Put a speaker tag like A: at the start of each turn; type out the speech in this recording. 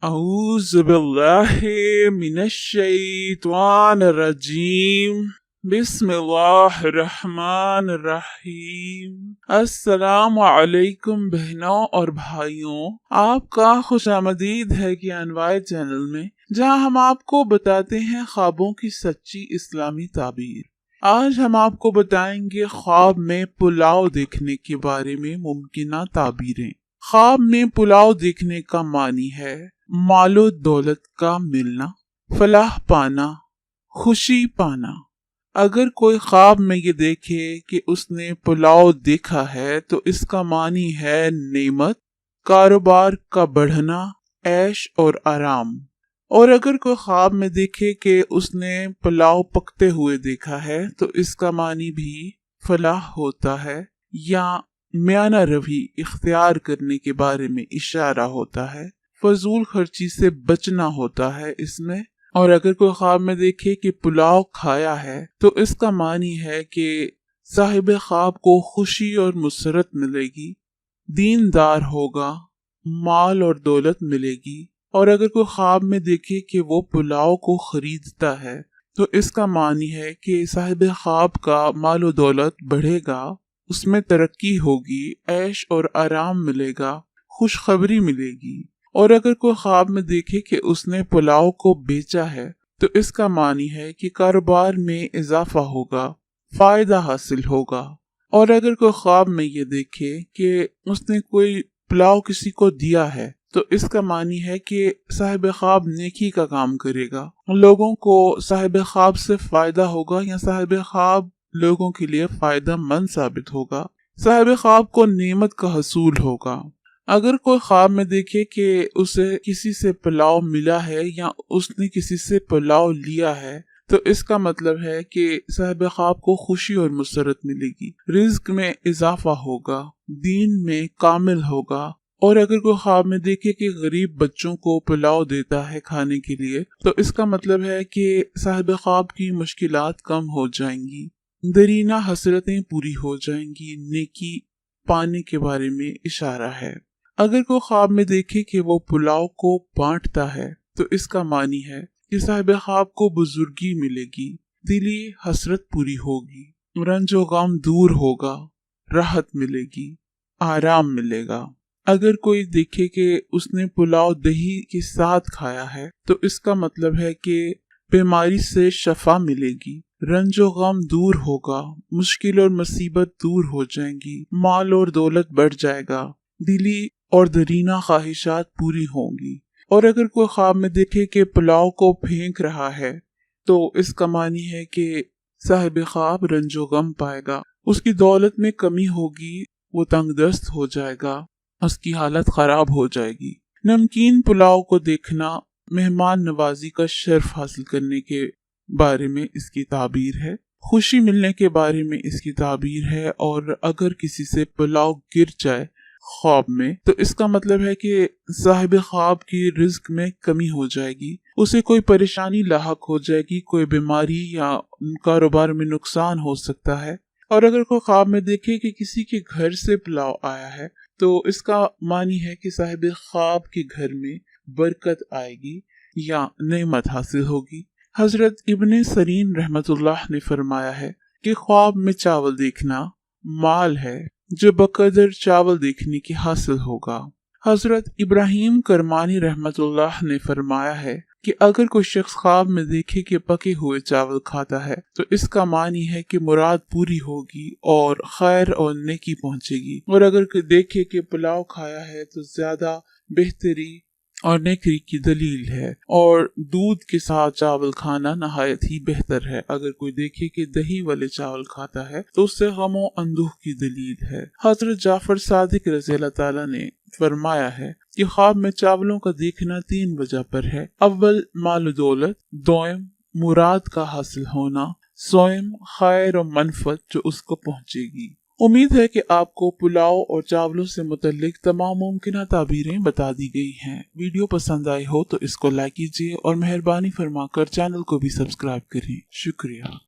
A: اعوذ باللہ من الشیطان الرجیم بسم اللہ الرحمن الرحیم۔ السلام علیکم بہنوں اور بھائیوں، آپ کا خوش آمدید ہے انواع چینل میں، جہاں ہم آپ کو بتاتے ہیں خوابوں کی سچی اسلامی تعبیر۔ آج ہم آپ کو بتائیں گے خواب میں پلاؤ دیکھنے کے بارے میں ممکنہ تعبیریں۔ خواب میں پلاؤ دیکھنے کا معنی ہے مال و دولت کا ملنا، فلاح پانا، خوشی پانا۔ اگر کوئی خواب میں یہ دیکھے کہ اس نے پلاؤ دیکھا ہے تو اس کا معنی ہے نعمت، کاروبار کا بڑھنا، عیش اور آرام۔ اور اگر کوئی خواب میں دیکھے کہ اس نے پلاؤ پکتے ہوئے دیکھا ہے تو اس کا معنی بھی فلاح ہوتا ہے یا میانہ روی اختیار کرنے کے بارے میں اشارہ ہوتا ہے، فضول خرچی سے بچنا ہوتا ہے اس میں۔ اور اگر کوئی خواب میں دیکھے کہ پلاؤ کھایا ہے تو اس کا معنی ہے کہ صاحب خواب کو خوشی اور مسرت ملے گی، دیندار ہوگا، مال اور دولت ملے گی۔ اور اگر کوئی خواب میں دیکھے کہ وہ پلاؤ کو خریدتا ہے تو اس کا معنی ہے کہ صاحب خواب کا مال و دولت بڑھے گا، اس میں ترقی ہوگی، عیش اور آرام ملے گا، خوشخبری ملے گی۔ اور اگر کوئی خواب میں دیکھے کہ اس نے پلاؤ کو بیچا ہے تو اس کا معنی ہے کہ کاروبار میں اضافہ ہوگا، فائدہ حاصل ہوگا۔ اور اگر کوئی خواب میں یہ دیکھے کہ اس نے کوئی پلاؤ کسی کو دیا ہے تو اس کا معنی ہے کہ صاحب خواب نیکی کا کام کرے گا، لوگوں کو صاحب خواب سے فائدہ ہوگا یا صاحب خواب لوگوں کے لیے فائدہ مند ثابت ہوگا، صاحب خواب کو نعمت کا حصول ہوگا۔ اگر کوئی خواب میں دیکھے کہ اسے کسی سے پلاؤ ملا ہے یا اس نے کسی سے پلاؤ لیا ہے تو اس کا مطلب ہے کہ صاحب خواب کو خوشی اور مسرت ملے گی، رزق میں اضافہ ہوگا، دین میں کامل ہوگا۔ اور اگر کوئی خواب میں دیکھے کہ غریب بچوں کو پلاؤ دیتا ہے کھانے کے لیے تو اس کا مطلب ہے کہ صاحب خواب کی مشکلات کم ہو جائیں گی، درینہ حسرتیں پوری ہو جائیں گی، نیکی پانے کے بارے میں اشارہ ہے۔ اگر کوئی خواب میں دیکھے کہ وہ پلاؤ کو بانٹتا ہے تو اس کا معنی ہے کہ صاحب خواب کو بزرگی ملے گی، دلی حسرت پوری ہوگی، رنج و غم دور ہوگا، راحت ملے گی، آرام ملے گا۔ اگر کوئی دیکھے کہ اس نے پلاؤ دہی کے ساتھ کھایا ہے تو اس کا مطلب ہے کہ بیماری سے شفا ملے گی، رنج و غم دور ہوگا، مشکل اور مصیبت دور ہو جائیں گی، مال اور دولت بڑھ جائے گا، دلی اور درینہ خواہشات پوری ہوں گی۔ اور اگر کوئی خواب میں دیکھے کہ پلاؤ کو پھینک رہا ہے تو اس کا معنی ہے کہ صاحب خواب رنج و غم پائے گا، اس کی دولت میں کمی ہوگی، وہ تنگ دست ہو جائے گا، اس کی حالت خراب ہو جائے گی۔ نمکین پلاؤ کو دیکھنا مہمان نوازی کا شرف حاصل کرنے کے بارے میں اس کی تعبیر ہے، خوشی ملنے کے بارے میں اس کی تعبیر ہے۔ اور اگر کسی سے پلاؤ گر جائے خواب میں تو اس کا مطلب ہے کہ صاحب خواب کی رزق میں کمی ہو جائے گی، اسے کوئی پریشانی لاحق ہو جائے گی، کوئی بیماری یا کاروبار میں نقصان ہو سکتا ہے۔ اور اگر کوئی خواب میں دیکھے کہ کسی کے گھر سے پلاؤ آیا ہے تو اس کا معنی ہے کہ صاحب خواب کے گھر میں برکت آئے گی یا نعمت حاصل ہوگی۔ حضرت ابن سیرین رحمت اللہ نے فرمایا ہے کہ خواب میں چاول دیکھنا مال ہے جو بقدر چاول دیکھنے کی حاصل ہوگا۔ حضرت ابراہیم کرمانی رحمت اللہ نے فرمایا ہے کہ اگر کوئی شخص خواب میں دیکھے کہ پکے ہوئے چاول کھاتا ہے تو اس کا معنی ہے کہ مراد پوری ہوگی اور خیر اور نیکی پہنچے گی۔ اور اگر دیکھے کہ پلاؤ کھایا ہے تو زیادہ بہتری اور نیکی کی دلیل ہے، اور دودھ کے ساتھ چاول کھانا نہایت ہی بہتر ہے۔ اگر کوئی دیکھے کہ دہی والے چاول کھاتا ہے تو اس سے غم و اندوہ کی دلیل ہے۔ حضرت جعفر صادق رضی اللہ تعالیٰ نے فرمایا ہے کہ خواب میں چاولوں کا دیکھنا 3 وجہ پر ہے: اول مال و دولت، دوم مراد کا حاصل ہونا، سوم خیر و منفعت جو اس کو پہنچے گی۔ امید ہے کہ آپ کو پلاؤ اور چاولوں سے متعلق تمام ممکنہ تعبیریں بتا دی گئی ہیں۔ ویڈیو پسند آئی ہو تو اس کو لائک کیجیے اور مہربانی فرما کر چینل کو بھی سبسکرائب کریں۔ شکریہ۔